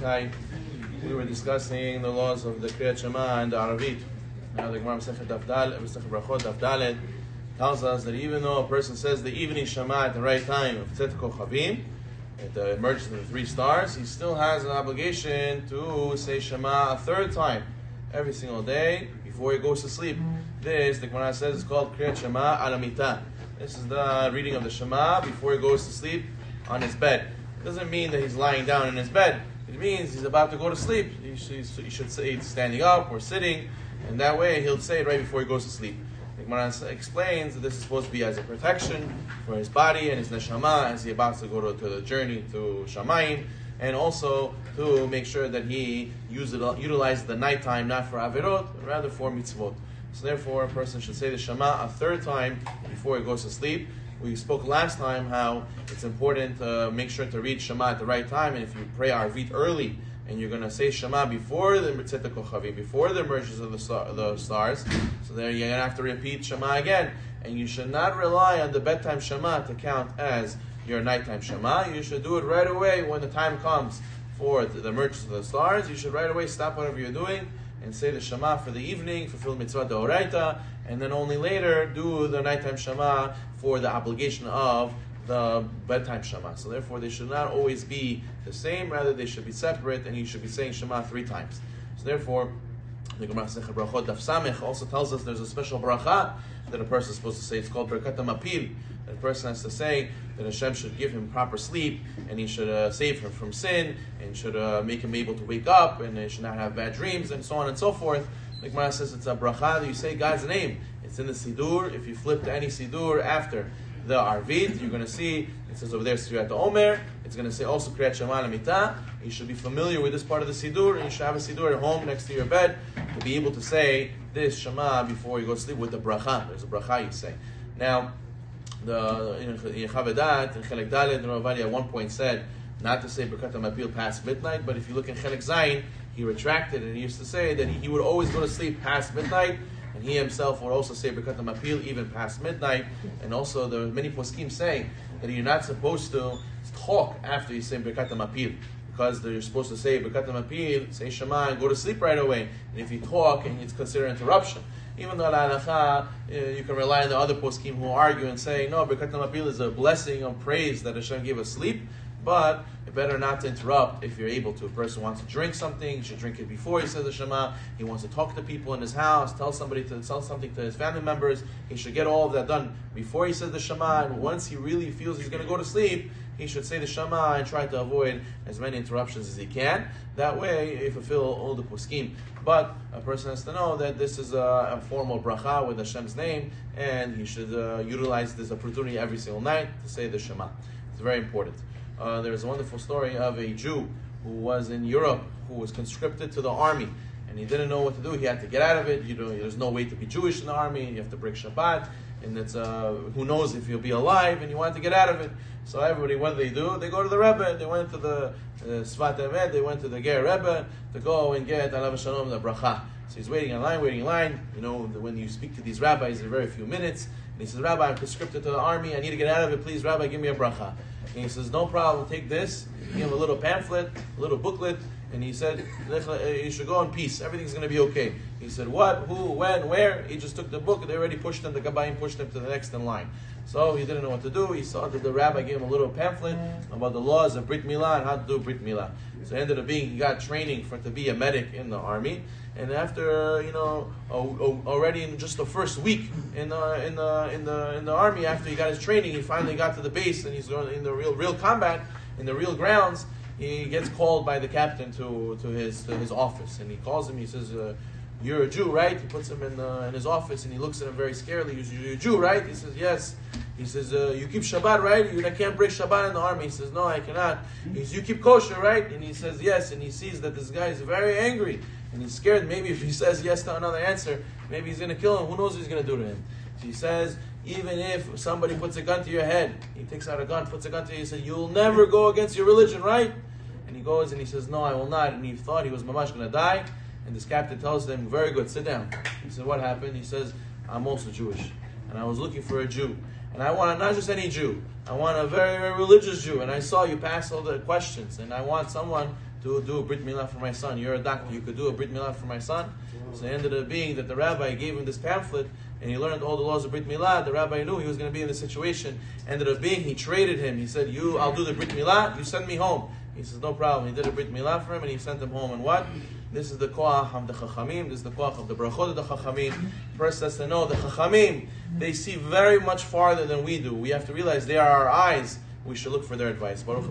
Recite, we were discussing the laws of the Kriyat Shema and the Arabit. Now the Gemara Masechet Brachot Daf Dalet tells us that even though a person says the evening Shema at the right time of Tzet Kochavim, at the emergence of the 3 stars, he still has an obligation to say Shema a 3rd time every single day before he goes to sleep. This, the Gemara says, is called Kriyat Shema al Amita. This is the reading of the Shema before he goes to sleep on his bed. It doesn't mean that he's lying down in his bed. It means he's about to go to sleep. He should say it's standing up or sitting, and that way he'll say it right before he goes to sleep. The Gemara explains that this is supposed to be as a protection for his body and his neshama as he about to go to the journey to Shamayim, and also to make sure that he utilizes the nighttime not for averot, but rather for mitzvot. So therefore, a person should say the Shema a 3rd time before he goes to sleep. We spoke last time how it's important to make sure to read Shema at the right time, and if you pray Arvit early, and you're going to say Shema before the Tzet Kochavim, before the emergence of the stars, so there you're going to have to repeat Shema again. And you should not rely on the bedtime Shema to count as your nighttime Shema. You should do it right away when the time comes for the emergence of the stars. You should right away stop whatever you're doing and say the Shema for the evening, fulfill mitzvah d'oraita, and then only later do the nighttime Shema for the obligation of the bedtime Shema. So therefore they should not always be the same, rather they should be separate, and you should be saying Shema 3 times. So therefore, the Gemara Masechet Brachot Daf Samech also tells us there's a special bracha that a person is supposed to say. It's called Birkat HaMapil. That a person has to say that Hashem should give him proper sleep, and he should save him from sin, and should make him able to wake up, and he should not have bad dreams, and so on and so forth. The Gemara says it's a bracha that you say God's name. It's in the Sidur. If you flip to any Sidur after the Arvit, you're going to see, it says over there, Siriyat Omer. It's going to say also Kriyat Shema al Amita. You should be familiar with this part of the Sidur, and you should have a Sidur at home next to your bed to be able to say this Shema before you go to sleep with the bracha. There's a bracha you say. Now, in Chavedat, in Chelek Dalet, Rav Ovadia at one point said not to say Birkat HaMapil past midnight, but if you look in Chelek Zayin, he retracted and he used to say that he would always go to sleep past midnight, and he himself would also say Birkat HaMapil even past midnight. And also there are many poskim saying that you're not supposed to talk after you say Birkat HaMapil, because you're supposed to say Birkat HaMapil, say Shema, and go to sleep right away. And if you talk, and it's considered interruption. Even though al-halacha, you can rely on the other poskim who argue and say, no, Birkat HaMapil is a blessing of praise that Hashem gave us sleep, but it's better not to interrupt if you're able to. A person wants to drink something, he should drink it before he says the Shema. He wants to talk to people in his house, tell something to his family members. He should get all of that done before he says the Shema, and once he really feels he's going to go to sleep, he should say the Shema and try to avoid as many interruptions as he can. That way, he fulfill all the poskim. But a person has to know that this is a formal bracha with Hashem's name, and he should utilize this opportunity every single night to say the Shema. It's very important. There's a wonderful story of a Jew who was in Europe, who was conscripted to the army, and he didn't know what to do. He had to get out of it. There's no way to be Jewish in the army. You have to break Shabbat, and it's who knows if you'll be alive, and you want to get out of it. So everybody, what do? They go to the Rebbe. They went to the Sfat Emet. They went to the Ger Rebbe to go and get Alav Shalom the bracha. So he's waiting in line. When you speak to these rabbis, there are very few minutes. And he says, Rabbi, I'm conscripted to the army. I need to get out of it. Please, Rabbi, give me a bracha. And he says, no problem, take this. He gave him a little pamphlet, a little booklet, and he said, you should go in peace. Everything's going to be okay. He said, what, who, when, where? He just took the book. They already pushed him. The Gabbaim pushed him to the next in line. So he didn't know what to do. He saw that the rabbi gave him a little pamphlet about the laws of Brit Milah and how to do Brit Milah. So it ended up being, he got training to be a medic in the army. And after, already in just the first week in the army, after he got his training, he finally got to the base, and he's going in the real combat, in the real grounds. He gets called by the captain to his office, and he calls him. He says, "You're a Jew, right?" He puts him in his office, and he looks at him very scarily. He says, "You're a Jew, right?" He says, "Yes." He says, "You keep Shabbat, right? I can't break Shabbat in the army." He says, "No, I cannot." He says, "You keep kosher, right?" And he says, "Yes." And he sees that this guy is very angry, and he's scared. Maybe if he says yes to another answer, maybe he's going to kill him. Who knows what he's going to do to him? So he says, even if somebody puts a gun to your head, he takes out a gun, puts a gun to you, he says, "You'll never go against your religion, right?" And he goes and he says, "No, I will not." And he thought he was mamash going to die. And this captain tells him, "Very good, sit down." He said, "What happened?" He says, "I'm also Jewish, and I was looking for a Jew. And I want not just any Jew. I want a very, very religious Jew. And I saw you pass all the questions. And I want someone to do a Brit Milah for my son. You're a doctor, you could do a Brit Milah for my son. So it ended up being that the rabbi gave him this pamphlet, and he learned all the laws of Brit Milah. The rabbi knew he was going to be in this situation. Ended up being, he traded him. He said, I'll do the Brit Milah, you send me home. He says, no problem. He did a Brit Milah for him, and he sent him home. And what? This is the koach of the Chachamim. This is the koach of the brachot of the Chachamim. First has to know, the Chachamim, they see very much farther than we do. We have to realize they are our eyes. We should look for their advice. Baruch